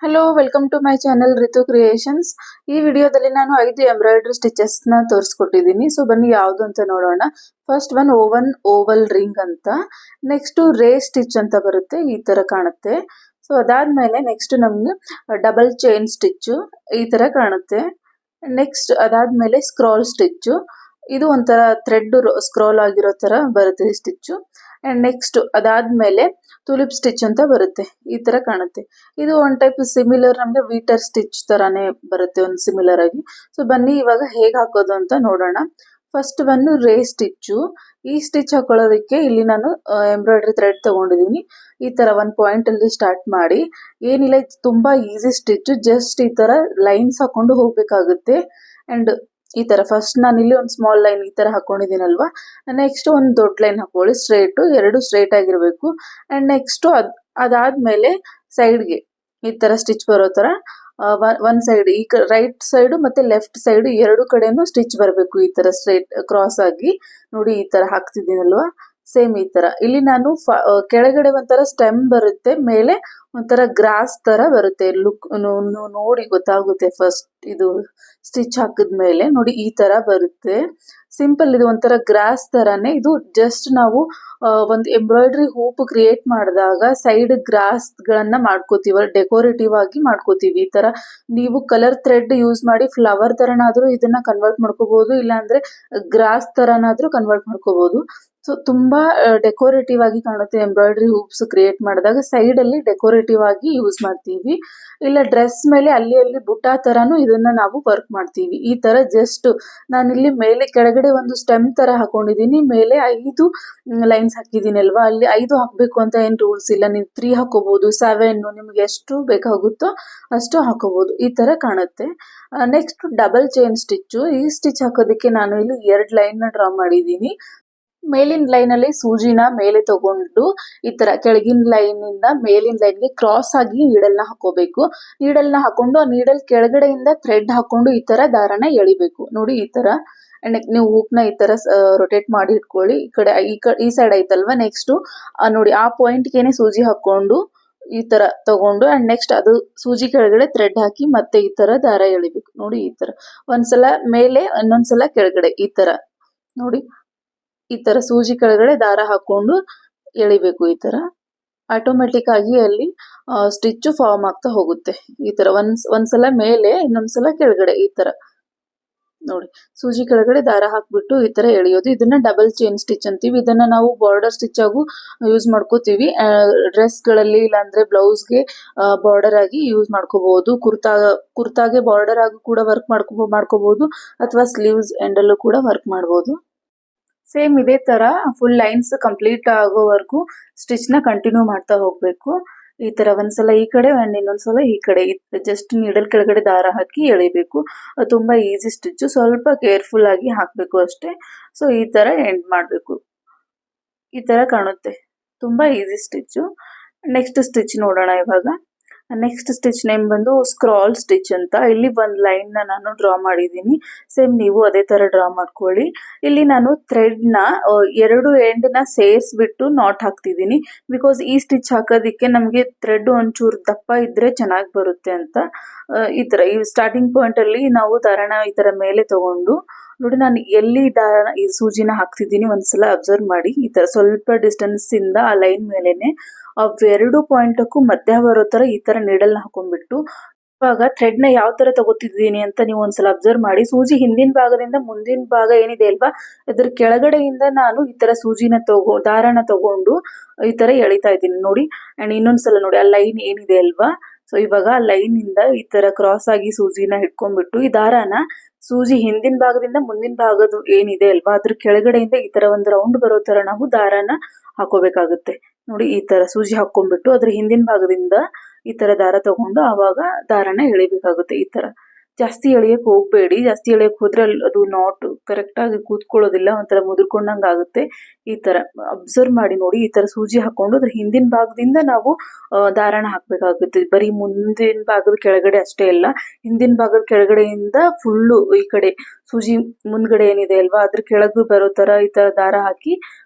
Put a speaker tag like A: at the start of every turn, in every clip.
A: Hello, welcome to my channel Ritu creations. ಈ ವಿಡಿಯೋದಲ್ಲಿ ನಾನು 5 ಎಂಬ್ರಾಯ್ಡ್ರಿ ಸ್ಟಿಚಸ್ನ ತೋರಿಸ್ಕೊಟ್ಟಿದ್ದೀನಿ. ಸೊ ಬನ್ನಿ ಯಾವುದು ಅಂತ ನೋಡೋಣ. ಫಸ್ಟ್ ಒನ್ ಓವಲ್ ರಿಂಗ್ ಅಂತ, ನೆಕ್ಸ್ಟ್ ರೇ ಸ್ಟಿಚ್ ಅಂತ ಬರುತ್ತೆ, ಈ ತರ ಕಾಣುತ್ತೆ. ಸೊ ಅದಾದ್ಮೇಲೆ ನೆಕ್ಸ್ಟ್ ನಮ್ಗೆ ಡಬಲ್ ಚೈನ್ ಸ್ಟಿಚ್ ಈ ತರ ಕಾಣುತ್ತೆ. ನೆಕ್ಸ್ಟ್ ಅದಾದ್ಮೇಲೆ ಸ್ಕ್ರಾಲ್ ಸ್ಟಿಚ್, ಇದು ಒಂಥರ ಥ್ರೆಡ್ ಸ್ಕ್ರಾಲ್ ಆಗಿರೋ ತರ ಬರುತ್ತೆ ಈ ಸ್ಟಿಚ್. ಅಂಡ್ ನೆಕ್ಸ್ಟ್ ಅದಾದ್ಮೇಲೆ ತುಲಿಪ್ ಸ್ಟಿಚ್ ಅಂತ ಬರುತ್ತೆ, ಈ ತರ ಕಾಣುತ್ತೆ. ಇದು ಒನ್ ಟೈಪ್ ಸಿಮಿಲರ್, ನಮ್ಗೆ ವೀಟರ್ ಸ್ಟಿಚ್ ತರಾನೇ ಬರುತ್ತೆ ಒಂದು ಸಿಮಿಲರ್ ಆಗಿ. ಸೊ ಬನ್ನಿ ಇವಾಗ ಹೇಗೆ ಹಾಕೋದು ಅಂತ ನೋಡೋಣ. ಫಸ್ಟ್ ಒಂದು ರೇ ಸ್ಟಿಚ್ಚು. ಈ ಸ್ಟಿಚ್ ಹಾಕೊಳ್ಳೋದಕ್ಕೆ ಇಲ್ಲಿ ನಾನು ಎಂಬ್ರಾಯ್ಡ್ರಿ ಥ್ರೆಡ್ ತಗೊಂಡಿದ್ದೀನಿ. ಈ ತರ ಒಂದು ಪಾಯಿಂಟ್ ಅಲ್ಲಿ ಸ್ಟಾರ್ಟ್ ಮಾಡಿ, ಏನಿಲ್ಲ ಇದು ತುಂಬಾ ಈಸಿ ಸ್ಟಿಚ್. ಜಸ್ಟ್ ಈ ತರ ಲೈನ್ಸ್ ಹಾಕೊಂಡು ಹೋಗ್ಬೇಕಾಗುತ್ತೆ. ಅಂಡ್ ಈ ತರ ಫಸ್ಟ್ ನಾನು ಇಲ್ಲಿ ಒಂದು ಸ್ಮಾಲ್ ಲೈನ್ ಈ ತರ ಹಾಕೊಂಡಿದ್ದೀನಲ್ವಾ, ನೆಕ್ಸ್ಟ್ ಒಂದು ದೊಡ್ಡ ಲೈನ್ ಹಾಕೊಳ್ಳಿ. ಎರಡು ಸ್ಟ್ರೇಟ್ ಆಗಿರ್ಬೇಕು. ಅಂಡ್ ನೆಕ್ಸ್ಟ್ ಅದಾದ್ಮೇಲೆ ಸೈಡ್ಗೆ ಈ ತರ ಸ್ಟಿಚ್ ಬರೋ ತರ ಒಂದ್ ಸೈಡ್, ಈ ರೈಟ್ ಸೈಡ್ ಮತ್ತೆ ಲೆಫ್ಟ್ ಸೈಡ್ ಎರಡು ಕಡೆನೂ ಸ್ಟಿಚ್ ಬರಬೇಕು. ಈ ತರ ಸ್ಟ್ರೇಟ್ ಕ್ರಾಸ್ ಆಗಿ ನೋಡಿ, ಈ ತರ ಹಾಕ್ತಿದ್ದೀನಲ್ವಾ, ಸೇಮ್ ಈ ತರ. ಇಲ್ಲಿ ನಾನು ಕೆಳಗಡೆ ಒಂಥರ ಸ್ಟೆಮ್ ಬರುತ್ತೆ, ಮೇಲೆ ಒಂಥರ ಗ್ರಾಸ್ ತರ ಬರುತ್ತೆ. ಲುಕ್ ನೋಡಿ ಗೊತ್ತಾಗುತ್ತೆ. ಫಸ್ಟ್ ಇದು ಸ್ಟಿಚ್ ಹಾಕಿದ್ಮೇಲೆ ನೋಡಿ ಈ ತರ ಬರುತ್ತೆ. ಸಿಂಪಲ್, ಇದು ಒಂಥರ ಗ್ರಾಸ್ ತರಾನೇ. ಇದು ಜಸ್ಟ್ ನಾವು ಒಂದು ಎಂಬ್ರಾಯ್ಡ್ರಿ ಹೂಪ್ ಕ್ರಿಯೇಟ್ ಮಾಡಿದಾಗ ಸೈಡ್ ಗ್ರಾಸ್ ಗಳನ್ನ ಮಾಡ್ಕೋತೀವಿ, ಡೆಕೋರೇಟಿವ್ ಆಗಿ ಮಾಡ್ಕೋತೀವಿ. ಈ ತರ ನೀವು ಕಲರ್ ಥ್ರೆಡ್ ಯೂಸ್ ಮಾಡಿ ಫ್ಲವರ್ ತರನಾದ್ರೂ ಇದನ್ನ ಕನ್ವರ್ಟ್ ಮಾಡ್ಕೋಬಹುದು, ಇಲ್ಲಾಂದ್ರೆ ಗ್ರಾಸ್ ತರನಾದ್ರೂ ಕನ್ವರ್ಟ್ ಮಾಡ್ಕೋಬಹುದು. ಸೊ ತುಂಬಾ ಡೆಕೋರೇಟಿವ್ ಆಗಿ ಕಾಣುತ್ತೆ. ಎಂಬ್ರಾಯ್ಡ್ರಿ ಹೂಪ್ಸ್ ಕ್ರಿಯೇಟ್ ಮಾಡಿದಾಗ ಸೈಡ್ ಅಲ್ಲಿ ಡೆಕೋರೇಟಿವ್ ಆಗಿ ಯೂಸ್ ಮಾಡ್ತೀವಿ. ಇಲ್ಲ ಡ್ರೆಸ್ ಮೇಲೆ ಅಲ್ಲಿ ಬುಟ್ಟ ತರಾನು ಇದನ್ನ ನಾವು ವರ್ಕ್ ಮಾಡ್ತೀವಿ. ಈ ತರ ಜಸ್ಟ್ ನಾನಿಲ್ಲಿ ಮೇಲೆ ಕೆಳಗಡೆ ಒಂದು ಸ್ಟೆಮ್ ತರ ಹಾಕೊಂಡಿದೀನಿ, ಮೇಲೆ 5 ಲೈನ್ಸ್ ಹಾಕಿದೀನಿ ಅಲ್ವಾ. ಅಲ್ಲಿ 5 ಹಾಕ್ಬೇಕು ಅಂತ ಏನ್ ರೂಲ್ಸ್ ಇಲ್ಲ, ನೀವು 3 ಹಾಕೋಬಹುದು, 7 ನಿಮ್ಗೆ ಎಷ್ಟು ಬೇಕಾಗುತ್ತೋ ಅಷ್ಟು ಹಾಕೋಬಹುದು. ಈ ತರ ಕಾಣುತ್ತೆ. Next double chain stitch. ಈ ಸ್ಟಿಚ್ ಹಾಕೋದಕ್ಕೆ ನಾನು ಇಲ್ಲಿ 2 ಲೈನ್ ನ ಡ್ರಾ ಮಾಡಿದೀನಿ. ಮೇಲಿನ ಲೈನ್ ಅಲ್ಲಿ ಸೂಜಿನ ಮೇಲೆ ತಗೊಂಡು ಈ ತರ ಕೆಳಗಿನ ಲೈನ್ ಇಂದ ಮೇಲಿನ ಲೈನ್ ಗೆ ಕ್ರಾಸ್ ಆಗಿ ನೀಡಲ್ ನ ಹಾಕೋಬೇಕು. ನೀಡಲ್ ನ ಹಾಕೊಂಡು ಆ ನೀಡಲ್ ಕೆಳಗಡೆಯಿಂದ ಥ್ರೆಡ್ ಹಾಕೊಂಡು ಈ ತರ ದಾರನ ಎಳಿಬೇಕು. ನೋಡಿ ಈ ತರ. ನೀವು ಹೂಪ್ ನ ಈ ತರ ರೊಟೇಟ್ ಮಾಡಿ ಇಟ್ಕೊಳ್ಳಿ. ಈ ಸೈಡ್ ಐತಲ್ವಾ, ನೆಕ್ಸ್ಟ್ ನೋಡಿ ಆ ಪಾಯಿಂಟ್ ಗೆನೆ ಸೂಜಿ ಹಾಕೊಂಡು ಈ ತರ ತಗೊಂಡು ಅಂಡ್ ನೆಕ್ಸ್ಟ್ ಅದು ಸೂಜಿ ಕೆಳಗಡೆ ಥ್ರೆಡ್ ಹಾಕಿ ಮತ್ತೆ ಈ ತರ ದಾರ ಎಳಿಬೇಕು. ನೋಡಿ ಈ ತರ ಒಂದ್ಸಲ ಮೇಲೆ, ಇನ್ನೊಂದ್ಸಲ ಕೆಳಗಡೆ, ಈ ತರ ನೋಡಿ. ಈ ತರ ಸೂಜಿ ಕೆಳಗಡೆ ದಾರ ಹಾಕೊಂಡು ಎಳಿಬೇಕು. ಈ ತರ ಆಟೋಮೆಟಿಕ್ ಆಗಿ ಅಲ್ಲಿ ಸ್ಟಿಚ್ ಫಾರ್ಮ್ ಆಗ್ತಾ ಹೋಗುತ್ತೆ. ಈ ತರ ಒಂದ್ಸಲ ಮೇಲೆ, ಇನ್ನೊಂದ್ಸಲ ಕೆಳಗಡೆ, ಈ ತರ ನೋಡಿ. ಸೂಜಿ ಕೆಳಗಡೆ ದಾರ ಹಾಕ್ಬಿಟ್ಟು ಈ ತರ ಎಳೆಯೋದು. ಇದನ್ನ ಡಬಲ್ ಚೈನ್ ಸ್ಟಿಚ್ ಅಂತೀವಿ. ಇದನ್ನ ನಾವು ಬಾರ್ಡರ್ ಸ್ಟಿಚ್ ಆಗು ಯೂಸ್ ಮಾಡ್ಕೋತೀವಿ. ಡ್ರೆಸ್ ಗಳಲ್ಲಿ, ಇಲ್ಲಾಂದ್ರೆ ಬ್ಲೌಸ್ ಗೆ ಬಾರ್ಡರ್ ಆಗಿ ಯೂಸ್ ಮಾಡ್ಕೋಬಹುದು. ಕುರ್ತಾಗೆ ಬಾರ್ಡರ್ ಆಗಿ ಕೂಡ ವರ್ಕ್ ಮಾಡ್ಕೋಬಹುದು, ಅಥವಾ ಸ್ಲೀವ್ಸ್ ಎಂಡ್ ಅಲ್ಲೂ ಕೂಡ ವರ್ಕ್ ಮಾಡಬಹುದು. ಸೇಮ್ ಇದೇ ತರ ಫುಲ್ ಲೈನ್ಸ್ ಕಂಪ್ಲೀಟ್ ಆಗೋವರೆಗೂ ಸ್ಟಿಚ್ ನ ಕಂಟಿನ್ಯೂ ಮಾಡ್ತಾ ಹೋಗ್ಬೇಕು. ಈ ತರ ಒಂದ್ಸಲ ಈ ಕಡೆ ಅಂಡ್ ಇನ್ನೊಂದ್ಸಲ ಈ ಕಡೆ, ಜಸ್ಟ್ ನೀಡಲ್ ಕೆಳಗಡೆ ದಾರ ಹಾಕಿ ಎಳಿಬೇಕು. ತುಂಬಾ ಈಸಿ ಸ್ಟಿಚ್, ಸ್ವಲ್ಪ ಕೇರ್ಫುಲ್ ಆಗಿ ಹಾಕ್ಬೇಕು ಅಷ್ಟೇ. ಸೊ ಈ ತರ ಎಂಡ್ ಮಾಡ್ಬೇಕು. ಈ ತರ ಕಾಣುತ್ತೆ, ತುಂಬಾ ಈಸಿ ಸ್ಟಿಚ್. ನೆಕ್ಸ್ಟ್ ಸ್ಟಿಚ್ ನೋಡೋಣ ಇವಾಗ. ನೆಕ್ಸ್ಟ್ ಸ್ಟಿಚ್ ನೇಮ್ ಬಂದು ಸ್ಕ್ರಾಲ್ ಸ್ಟಿಚ್ ಅಂತ. ಇಲ್ಲಿ ಒಂದು ಲೈನ್ ನ ನಾನು ಡ್ರಾ ಮಾಡಿದೀನಿ. ಸೇಮ್ ನೀವು ಅದೇ ತರ ಡ್ರಾ ಮಾಡ್ಕೊಳ್ಳಿ. ಇಲ್ಲಿ ನಾನು ಥ್ರೆಡ್ ನ 2 ಎಂಡ್ ನ ಸೇರಿಸ್ಬಿಟ್ಟು ನಾಟ್ ಹಾಕ್ತಿದ್ದೀನಿ. ಬಿಕಾಸ್ ಈ ಸ್ಟಿಚ್ ಹಾಕೋದಿಕ್ಕೆ ನಮ್ಗೆ ಥ್ರೆಡ್ ಒಂಚೂರು ದಪ್ಪ ಇದ್ರೆ ಚೆನ್ನಾಗಿ ಬರುತ್ತೆ ಅಂತ. ಈ ತರ ಈ ಸ್ಟಾರ್ಟಿಂಗ್ ಪಾಯಿಂಟ್ ಅಲ್ಲಿ ನಾವು ದಾರನ ಈ ತರ ಮೇಲೆ ತಗೊಂಡು ನೋಡಿ, ನಾನು ಎಲ್ಲಿ ಈ ಸೂಜಿನ ಹಾಕ್ತಿದ್ದೀನಿ ಒಂದ್ಸಲ ಅಬ್ಸರ್ವ್ ಮಾಡಿ. ಈ ತರ ಸ್ವಲ್ಪ ಡಿಸ್ಟೆನ್ಸ್ ಇಂದ ಆ ಲೈನ್ ಮೇಲೆನೆ ಅವೆರಡು ಪಾಯಿಂಟಕ್ಕೂ ಮಧ್ಯ ಬರೋ ತರ ಈ ತರ ನೀಡಲ್ ನ ಹಾಕೊಂಡ್ಬಿಟ್ಟು, ಇವಾಗ ಥ್ರೆಡ್ ನ ಯಾವ ತರ ತಗೋತಿದ್ದೀನಿ ಅಂತ ನೀವು ಒಂದ್ಸಲ ಅಬ್ಸರ್ವ್ ಮಾಡಿ. ಸೂಜಿ ಹಿಂದಿನ ಭಾಗದಿಂದ ಮುಂದಿನ ಭಾಗ ಏನಿದೆ ಅಲ್ವಾ, ಅದ್ರ ಕೆಳಗಡೆಯಿಂದ ನಾನು ಈ ತರ ದಾರನ ತಗೊಂಡು ಈ ತರ ಎಳಿತಾ ಇದ್ದೀನಿ ನೋಡಿ. ಅಂಡ್ ಇನ್ನೊಂದ್ಸಲ ನೋಡಿ, ಆ ಲೈನ್ ಏನಿದೆ ಅಲ್ವಾ, ಸೊ ಇವಾಗ ಆ ಲೈನ್ ಇಂದ ಈ ತರ ಕ್ರಾಸ್ ಆಗಿ ಸೂಜಿನ ಹಿಡ್ಕೊಂಡ್ಬಿಟ್ಟು ಈ ದಾರನ ಸೂಜಿ ಹಿಂದಿನ ಭಾಗದಿಂದ ಮುಂದಿನ ಭಾಗದ ಏನಿದೆ ಅಲ್ವಾ, ಅದ್ರ ಕೆಳಗಡೆಯಿಂದ ಈ ತರ ಒಂದು ರೌಂಡ್ ಬರೋ ತರ ನಾವು ದಾರನ ಹಾಕೋಬೇಕಾಗುತ್ತೆ. ನೋಡಿ ಈ ತರ ಸೂಜಿ ಹಾಕೊಂಡ್ಬಿಟ್ಟು ಅದ್ರ ಹಿಂದಿನ ಭಾಗದಿಂದ ಈ ತರ ದಾರ ತಗೊಂಡು ಆವಾಗ ದಾರನ ಎಳಿಬೇಕಾಗುತ್ತೆ. ಈ ತರ ಜಾಸ್ತಿ ಎಳಿಯಕ್ ಹೋಗ್ಬೇಡಿ. ಜಾಸ್ತಿ ಎಳಿಯಕ್ ಹೋದ್ರೆ ಅದು ನಾಟ್ ಕರೆಕ್ಟ್ ಆಗಿ ಕೂತ್ಕೊಳ್ಳೋದಿಲ್ಲ, ಒಂಥರ ಮುದುರ್ಕೊಂಡಂಗ ಆಗುತ್ತೆ. ಈ ತರ ಅಬ್ಸರ್ವ್ ಮಾಡಿ ನೋಡಿ. ಈ ತರ ಸೂಜಿ ಹಾಕೊಂಡು ಅದ್ರ ಹಿಂದಿನ ಭಾಗದಿಂದ ನಾವು ದಾರನ ಹಾಕ್ಬೇಕಾಗುತ್ತೆ. ಬರೀ ಮುಂದಿನ ಭಾಗದ ಕೆಳಗಡೆ ಅಷ್ಟೇ ಅಲ್ಲ, ಹಿಂದಿನ ಭಾಗದ ಕೆಳಗಡೆಯಿಂದ ಫುಲ್ಲು ಈ ಕಡೆ ಸೂಜಿ ಮುಂದ್ಗಡೆ ಏನಿದೆ ಅಲ್ವಾ, ಅದ್ರ ಕೆಳಗೂ ಬರೋ ತರ ಈ ತರ ದಾರ ಹಾಕಿ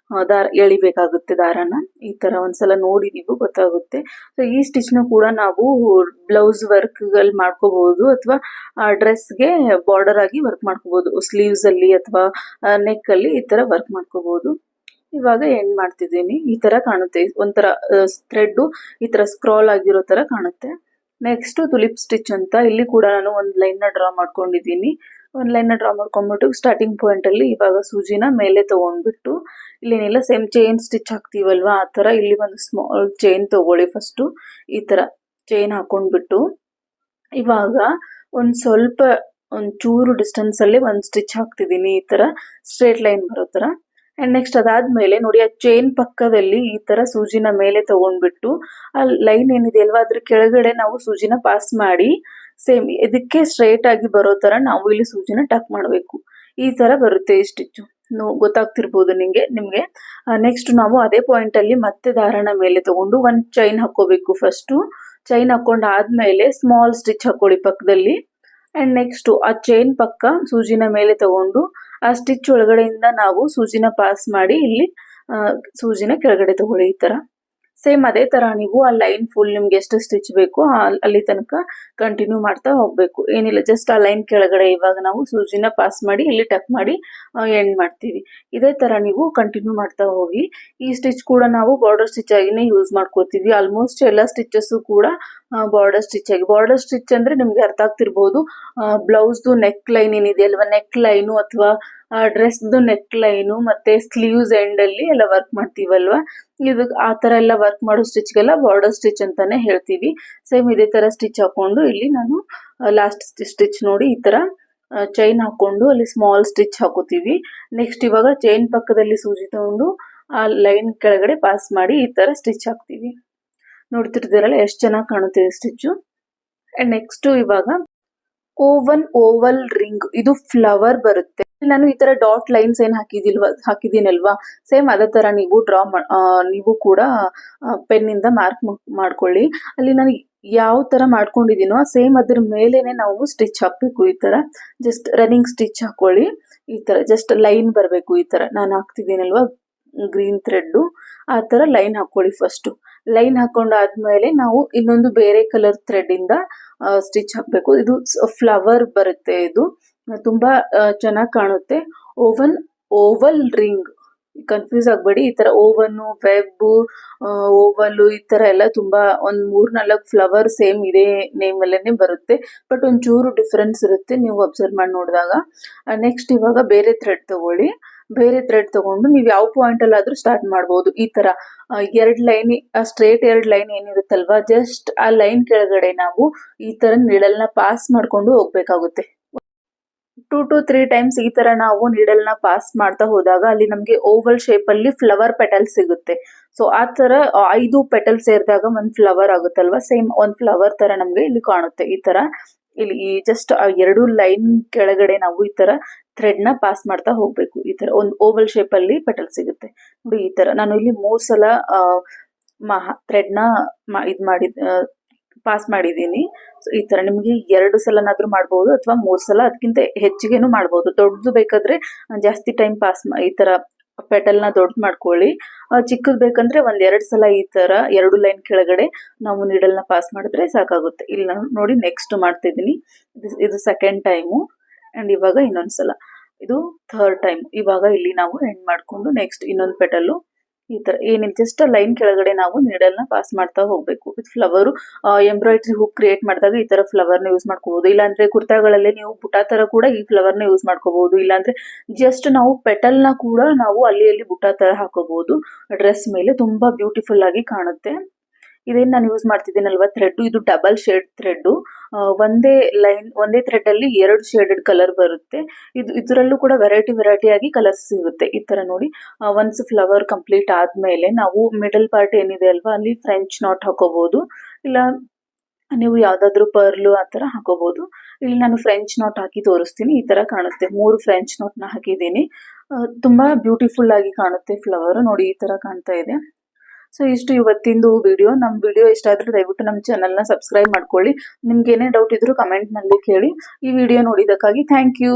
A: ದಾರ ಎಳಿಬೇಕಾಗುತ್ತೆ ದಾರನ. ಈ ಥರ ಒಂದ್ಸಲ ನೋಡಿ ನೀವು ಗೊತ್ತಾಗುತ್ತೆ. ಸೊ ಈ ಸ್ಟಿಚ್ನ ಕೂಡ ನಾವು ಬ್ಲೌಸ್ ವರ್ಕ್ಗಳು ಮಾಡ್ಕೋಬಹುದು ಅಥವಾ ಡ್ರೆಸ್ಗೆ ಬಾರ್ಡರ್ ಆಗಿ ವರ್ಕ್ ಮಾಡ್ಕೋಬಹುದು. ಸ್ಲೀವ್ಸಲ್ಲಿ ಅಥವಾ ನೆಕ್ಕಲ್ಲಿ ಈ ಥರ ವರ್ಕ್ ಮಾಡ್ಕೋಬಹುದು. ಇವಾಗ ಎಂಡ್ ಮಾಡ್ತಿದ್ದೀನಿ. ಈ ಥರ ಕಾಣುತ್ತೆ, ಒಂಥರ ಥ್ರೆಡ್ಡು ಈ ಥರ ಸ್ಕ್ರಾಲ್ ಆಗಿರೋ ಥರ ಕಾಣುತ್ತೆ. ನೆಕ್ಸ್ಟ್ ತುಲಿಪ್ ಸ್ಟಿಚ್ ಅಂತ, ಇಲ್ಲಿ ಕೂಡ ನಾನು ಒಂದು ಲೈನ್ನ ಡ್ರಾ ಮಾಡ್ಕೊಂಡಿದ್ದೀನಿ. ಒಂದು ಲೈನ್ನ ಡ್ರಾ ಮಾಡ್ಕೊಂಡ್ಬಿಟ್ಟು ಸ್ಟಾರ್ಟಿಂಗ್ ಪಾಯಿಂಟಲ್ಲಿ ಇವಾಗ ಸೂಜಿನ ಮೇಲೆ ತೊಗೊಂಡ್ಬಿಟ್ಟು ಇಲ್ಲೇನಿಲ್ಲ ಸೇಮ್ ಚೈನ್ ಸ್ಟಿಚ್ ಹಾಕ್ತೀವಲ್ವ ಆ ಥರ ಇಲ್ಲಿ ಒಂದು ಸ್ಮಾಲ್ ಚೈನ್ ತೊಗೊಳ್ಳಿ. ಫಸ್ಟು ಈ ಥರ ಚೈನ್ ಹಾಕೊಂಡ್ಬಿಟ್ಟು ಇವಾಗ ಒಂದು ಸ್ವಲ್ಪ ಒಂಚೂರು ಡಿಸ್ಟೆನ್ಸಲ್ಲಿ ಒಂದು ಸ್ಟಿಚ್ ಹಾಕ್ತಿದ್ದೀನಿ, ಈ ಥರ ಸ್ಟ್ರೇಟ್ ಲೈನ್ ಬರೋ ಥರ. ಆ್ಯಂಡ್ ನೆಕ್ಸ್ಟ್ ಅದಾದಮೇಲೆ ನೋಡಿ ಆ ಚೈನ್ ಪಕ್ಕದಲ್ಲಿ ಈ ಥರ ಸೂಜಿನ ಮೇಲೆ ತೊಗೊಂಡ್ಬಿಟ್ಟು ಆ ಲೈನ್ ಏನಿದೆ ಅಲ್ವಾ ಅದ್ರ ಕೆಳಗಡೆ ನಾವು ಸೂಜಿನ ಪಾಸ್ ಮಾಡಿ ಸೇಮ್ ಇದಕ್ಕೆ ಸ್ಟ್ರೈಟ್ ಆಗಿ ಬರೋ ಥರ ನಾವು ಇಲ್ಲಿ ಸೂಜಿನ ಟಕ್ ಮಾಡಬೇಕು. ಈ ಥರ ಬರುತ್ತೆ ಈ ಸ್ಟಿಚ್ಚು, ಗೊತ್ತಾಗ್ತಿರ್ಬೋದು ನಿಮಗೆ. ನೆಕ್ಸ್ಟ್ ನಾವು ಅದೇ ಪಾಯಿಂಟಲ್ಲಿ ಮತ್ತೆ ದಾರನ ಮೇಲೆ ತೊಗೊಂಡು ಒಂದು ಚೈನ್ ಹಾಕ್ಕೋಬೇಕು. ಫಸ್ಟು ಚೈನ್ ಹಾಕ್ಕೊಂಡು ಆದಮೇಲೆ ಸ್ಮಾಲ್ ಸ್ಟಿಚ್ ಹಾಕ್ಕೊಳ್ಳಿ ಪಕ್ಕದಲ್ಲಿ. ಆ್ಯಂಡ್ ನೆಕ್ಸ್ಟು ಆ ಚೈನ್ ಪಕ್ಕ ಸೂಜಿನ ಮೇಲೆ ತಗೊಂಡು ಆ ಸ್ಟಿಚ್ ಒಳಗಡೆಯಿಂದ ನಾವು ಸೂಜಿನ ಪಾಸ್ ಮಾಡಿ ಇಲ್ಲಿ ಸೂಜಿನ ಕೆಳಗಡೆ ತಗೊಳ್ಳಿ. ಈ ಥರ ಸೇಮ್ ಅದೇ ಥರ ನೀವು ಆ ಲೈನ್ ಫುಲ್ ನಿಮ್ಗೆ ಎಷ್ಟು ಸ್ಟಿಚ್ ಬೇಕು ಅಲ್ಲಿ ತನಕ ಕಂಟಿನ್ಯೂ ಮಾಡ್ತಾ ಹೋಗಬೇಕು. ಏನಿಲ್ಲ, ಜಸ್ಟ್ ಆ ಲೈನ್ ಕೆಳಗಡೆ ಇವಾಗ ನಾವು ಸೂಜಿನ ಪಾಸ್ ಮಾಡಿ ಇಲ್ಲಿ ಟಕ್ ಮಾಡಿ ಎಂಡ್ ಮಾಡ್ತೀವಿ. ಇದೇ ಥರ ನೀವು ಕಂಟಿನ್ಯೂ ಮಾಡ್ತಾ ಹೋಗಿ. ಈ ಸ್ಟಿಚ್ ಕೂಡ ನಾವು ಬಾರ್ಡರ್ ಸ್ಟಿಚ್ ಆಗಿನೇ ಯೂಸ್ ಮಾಡ್ಕೋತೀವಿ. ಆಲ್ಮೋಸ್ಟ್ ಎಲ್ಲ ಸ್ಟಿಚಸ್ಸು ಕೂಡ ಬಾರ್ಡರ್ ಸ್ಟಿಚ್ ಆಗಿ. ಬಾರ್ಡರ್ ಸ್ಟಿಚ್ ಅಂದರೆ ನಿಮಗೆ ಅರ್ಥ ಆಗ್ತಿರ್ಬೋದು, ಬ್ಲೌಸ್ದು ನೆಕ್ ಲೈನ್ ಏನಿದೆ ಅಲ್ವಾ, ನೆಕ್ ಲೈನು ಅಥವಾ ಡ್ರೆಸ್ದು ನೆಕ್ ಲೈನು ಮತ್ತು ಸ್ಲೀವ್ಸ್ ಎಂಡಲ್ಲಿ ಎಲ್ಲ ವರ್ಕ್ ಮಾಡ್ತೀವಲ್ವ, ಇದು ಆ ಥರ ಎಲ್ಲ ವರ್ಕ್ ಮಾಡೋ ಸ್ಟಿಚ್ಗೆಲ್ಲ ಬಾರ್ಡರ್ ಸ್ಟಿಚ್ ಅಂತಾನೆ ಹೇಳ್ತೀವಿ. ಸೇಮ್ ಇದೇ ಥರ ಸ್ಟಿಚ್ ಹಾಕ್ಕೊಂಡು ಇಲ್ಲಿ ನಾನು ಲಾಸ್ಟ್ ಸ್ಟಿಚ್ ನೋಡಿ ಈ ಥರ ಚೈನ್ ಹಾಕ್ಕೊಂಡು ಅಲ್ಲಿ ಸ್ಮಾಲ್ ಸ್ಟಿಚ್ ಹಾಕೋತೀವಿ. ನೆಕ್ಸ್ಟ್ ಇವಾಗ ಚೈನ್ ಪಕ್ಕದಲ್ಲಿ ಸೂಜಿ ತಗೊಂಡು ಆ ಲೈನ್ ಕೆಳಗಡೆ ಪಾಸ್ ಮಾಡಿ ಈ ಥರ ಸ್ಟಿಚ್ ಹಾಕ್ತೀವಿ. ನೋಡ್ತಿರ್ತೀರಲ್ಲ ಎಷ್ಟು ಚೆನ್ನಾಗಿ ಕಾಣುತ್ತೆ ಸ್ಟಿಚ್ಚು. ಆ್ಯಂಡ್ ನೆಕ್ಸ್ಟು ಇವಾಗ ಓವಲ್ ರಿಂಗ್, ಇದು ಫ್ಲವರ್ ಬರುತ್ತೆ. ನಾನು ಈ ತರ ಡಾಟ್ ಲೈನ್ಸ್ ಏನ್ ಹಾಕಿದೀನಲ್ವಾ, ಸೇಮ್ ಅದೇ ತರ ನೀವು ನೀವು ಕೂಡ ಪೆನ್ ಇಂದ ಮಾರ್ಕ್ ಮಾಡ್ಕೊಳ್ಳಿ. ಅಲ್ಲಿ ನಾನು ಯಾವ ತರ ಮಾಡ್ಕೊಂಡಿದ್ದೀನೋ ಸೇಮ್ ಅದ್ರ ಮೇಲೇನೆ ನಾವು ಸ್ಟಿಚ್ ಹಾಕ್ಬೇಕು. ಈ ತರ ಜಸ್ಟ್ ರನ್ನಿಂಗ್ ಸ್ಟಿಚ್ ಹಾಕೊಳ್ಳಿ. ಈ ತರ ಜಸ್ಟ್ ಲೈನ್ ಬರಬೇಕು. ಈ ತರ ನಾನು ಹಾಕ್ತಿದ್ದೀನಲ್ವಾ ಗ್ರೀನ್ ಥ್ರೆಡ್, ಆ ತರ ಲೈನ್ ಹಾಕೊಳ್ಳಿ. ಫಸ್ಟ್ ಲೈನ್ ಹಾಕೊಂಡಾದ್ಮೇಲೆ ನಾವು ಇನ್ನೊಂದು ಬೇರೆ ಕಲರ್ ಥ್ರೆಡ್ ಇಂದ ಸ್ಟಿಚ್ ಹಾಕಬೇಕು. ಇದು ಫ್ಲವರ್ ಬರುತ್ತೆ, ಇದು ತುಂಬಾ ಚೆನ್ನಾಗಿ ಕಾಣುತ್ತೆ. ಓವಲ್ ರಿಂಗ್, ಕನ್ಫ್ಯೂಸ್ ಆಗಬೇಡಿ. ಈ ತರ ಓವನ್ನು, ವೆಬ್, ಓವಲ್ಲು ಈ ತರ ಎಲ್ಲ ತುಂಬಾ ಒಂದು 3-4 ಫ್ಲವರ್ ಸೇಮ್ ಇದೇ ನೇಮ್ ಅಲ್ಲೇನೆ ಬರುತ್ತೆ, ಬಟ್ ಒಂಚೂರು ಡಿಫ್ರೆನ್ಸ್ ಇರುತ್ತೆ ನೀವು ಅಬ್ಸರ್ವ್ ಮಾಡಿ ನೋಡಿದಾಗ. ನೆಕ್ಸ್ಟ್ ಇವಾಗ ಬೇರೆ ಥ್ರೆಡ್ ತಗೊಳ್ಳಿ. ಬೇರೆ ಥ್ರೆಡ್ ತಗೊಂಡು ನೀವು ಯಾವ ಪಾಯಿಂಟ್ ಅಲ್ಲಾದ್ರೂ ಸ್ಟಾರ್ಟ್ ಮಾಡ್ಬೋದು. ಈ ತರ 2 ಲೈನ್, ಸ್ಟ್ರೇಟ್ 2 ಲೈನ್ ಏನಿರುತ್ತಲ್ವಾ, ಜಸ್ಟ್ ಆ ಲೈನ್ ಕೆಳಗಡೆ ನಾವು ಈ ತರ ನಿಡಲ್ನ ಪಾಸ್ ಮಾಡ್ಕೊಂಡು ಹೋಗ್ಬೇಕಾಗುತ್ತೆ. 2 to 3 ಟೈಮ್ಸ್ ಈ ತರ ನಾವು ನೀಡಲ್ನ ಪಾಸ್ ಮಾಡ್ತಾ ಹೋದಾಗ ಅಲ್ಲಿ ನಮಗೆ ಓವಲ್ ಶೇಪ್ ಅಲ್ಲಿ ಫ್ಲವರ್ ಪೆಟಲ್ ಸಿಗುತ್ತೆ. ಸೊ ಆ ತರ 5 ಪೆಟಲ್ ಸೇರಿದಾಗ ಒಂದು ಫ್ಲವರ್ ಆಗುತ್ತಲ್ವಾ, ಸೇಮ್ ಒಂದು ಫ್ಲವರ್ ತರ ನಮ್ಗೆ ಇಲ್ಲಿ ಕಾಣುತ್ತೆ. ಈ ತರ ಇಲ್ಲಿ ಜಸ್ಟ್ ಆ 2 ಲೈನ್ ಕೆಳಗಡೆ ನಾವು ಈ ತರ ಥ್ರೆಡ್ ನ ಪಾಸ್ ಮಾಡ್ತಾ ಹೋಗ್ಬೇಕು. ಈ ತರ ಒಂದು ಓವಲ್ ಶೇಪ್ ಅಲ್ಲಿ ಪೆಟಲ್ ಸಿಗುತ್ತೆ ನೋಡಿ. ಈ ತರ ನಾನು ಇಲ್ಲಿ 3 ಸಲ ಥ್ರೆಡ್ ನ ಪಾಸ್ ಮಾಡಿದ್ದೀನಿ. ಸೊ ಈ ತರ ನಿಮಗೆ 2 ಸಲನಾದ್ರೂ ಮಾಡ್ಬೋದು ಅಥವಾ 3 ಸಲ, ಅದಕ್ಕಿಂತ ಹೆಚ್ಚಿಗೆನೂ ಮಾಡ್ಬೋದು. ದೊಡ್ಡದು ಬೇಕಾದ್ರೆ ಜಾಸ್ತಿ ಟೈಮ್ ಈ ತರ ಪೆಟಲ್ನ ದೊಡ್ಡದು ಮಾಡ್ಕೊಳ್ಳಿ. ಚಿಕ್ಕದು ಬೇಕಂದ್ರೆ 1-2 ಸಲ ಈ ತರ 2 ಲೈನ್ ಕೆಳಗಡೆ ನಾವು ನೀಡಲ್ನ ಪಾಸ್ ಮಾಡಿದ್ರೆ ಸಾಕಾಗುತ್ತೆ. ಇಲ್ಲಿ ನಾನು ನೋಡಿ ನೆಕ್ಸ್ಟ್ ಮಾಡ್ತಿದ್ದೀನಿ. ಇದು ಸೆಕೆಂಡ್ ಟೈಮು. ಅಂಡ್ ಇವಾಗ ಇನ್ನೊಂದ್ಸಲ, ಇದು ಥರ್ಡ್ ಟೈಮ್. ಇವಾಗ ಇಲ್ಲಿ ನಾವು ಎಂಡ್ ಮಾಡ್ಕೊಂಡು ನೆಕ್ಸ್ಟ್ ಇನ್ನೊಂದು ಪೆಟಲ್ಲು ಈ ತರ ಏನಿಲ್ಲ, ಜಸ್ಟ್ ಲೈನ್ ಕೆಳಗಡೆ ನಾವು ನೀಡಲ್ನ ಪಾಸ್ ಮಾಡ್ತಾ ಹೋಗ್ಬೇಕು. ಇದು ಫ್ಲವರು ಎಂಬ್ರಾಯ್ಡ್ರಿ ಹುಕ್ ಕ್ರಿಯೇಟ್ ಮಾಡಿದಾಗ ಈ ತರ ಫ್ಲವರ್ನ ಯೂಸ್ ಮಾಡ್ಕೋಬಹುದು. ಇಲ್ಲಾಂದ್ರೆ ಕುರ್ತಾಗಳಲ್ಲಿ ನೀವು ಬುಟ್ಟ ತರ ಕೂಡ ಈ ಫ್ಲವರ್ನ ಯೂಸ್ ಮಾಡ್ಕೋಬಹುದು. ಇಲ್ಲಾಂದ್ರೆ ಜಸ್ಟ್ ನಾವು ಪೆಟಲ್ನ ಕೂಡ ನಾವು ಅಲ್ಲಿ ಬುಟ್ಟ ತರ ಹಾಕೋಬಹುದು ಡ್ರೆಸ್ ಮೇಲೆ, ತುಂಬಾ ಬ್ಯೂಟಿಫುಲ್ ಆಗಿ ಕಾಣುತ್ತೆ. ಇದೇನು ನಾನು ಯೂಸ್ ಮಾಡ್ತಿದ್ದೀನಲ್ವಾ ಥ್ರೆಡ್, ಇದು ಡಬಲ್ ಶೇಡ್ ಥ್ರೆಡ್. ಒಂದೇ ಥ್ರೆಡ್ ಅಲ್ಲಿ 2 ಶೇಡೆಡ್ ಕಲರ್ ಬರುತ್ತೆ. ಇದರಲ್ಲೂ ಕೂಡ ವೆರೈಟಿ ಆಗಿ ಕಲರ್ಸ್ ಸಿಗುತ್ತೆ. ಈ ತರ ನೋಡಿ, ಒನ್ಸ್ ಫ್ಲವರ್ ಕಂಪ್ಲೀಟ್ ಆದ್ಮೇಲೆ ನಾವು ಮಿಡಲ್ ಪಾರ್ಟ್ ಏನಿದೆ ಅಲ್ವಾ ಅಲ್ಲಿ ಫ್ರೆಂಚ್ ನಾಟ್ ಹಾಕೋಬಹುದು, ಇಲ್ಲ ನೀವು ಯಾವ್ದಾದ್ರು ಪರ್ಲು ಆ ತರ ಹಾಕೋಬಹುದು. ಇಲ್ಲಿ ನಾನು ಫ್ರೆಂಚ್ ನಾಟ್ ಹಾಕಿ ತೋರಿಸ್ತೀನಿ. ಈ ತರ ಕಾಣುತ್ತೆ. 3 ಫ್ರೆಂಚ್ ನಾಟ್ ನ ಹಾಕಿದ್ದೀನಿ. ತುಂಬಾ ಬ್ಯೂಟಿಫುಲ್ ಆಗಿ ಕಾಣುತ್ತೆ ಫ್ಲವರ್ ನೋಡಿ, ಈ ತರ ಕಾಣ್ತಾ ಇದೆ. ಸೊ ಇಷ್ಟು ಇವತ್ತಿಂದು ವಿಡಿಯೋ. ನಮ್ಮ ವಿಡಿಯೋ ಇಷ್ಟ ಆದ್ರೆ ದಯವಿಟ್ಟು ನಮ್ಮ ಚಾನಲ್ನ ಸಬ್ಸ್ಕ್ರೈಬ್ ಮಾಡ್ಕೊಳ್ಳಿ. ನಿಮ್ಗೆ ಏನೇ ಡೌಟ್ ಇದ್ರೂ ಕಮೆಂಟ್ನಲ್ಲಿ ಕೇಳಿ. ಈ ವಿಡಿಯೋ ನೋಡಿದ್ದಕ್ಕಾಗಿ ಥ್ಯಾಂಕ್ ಯು.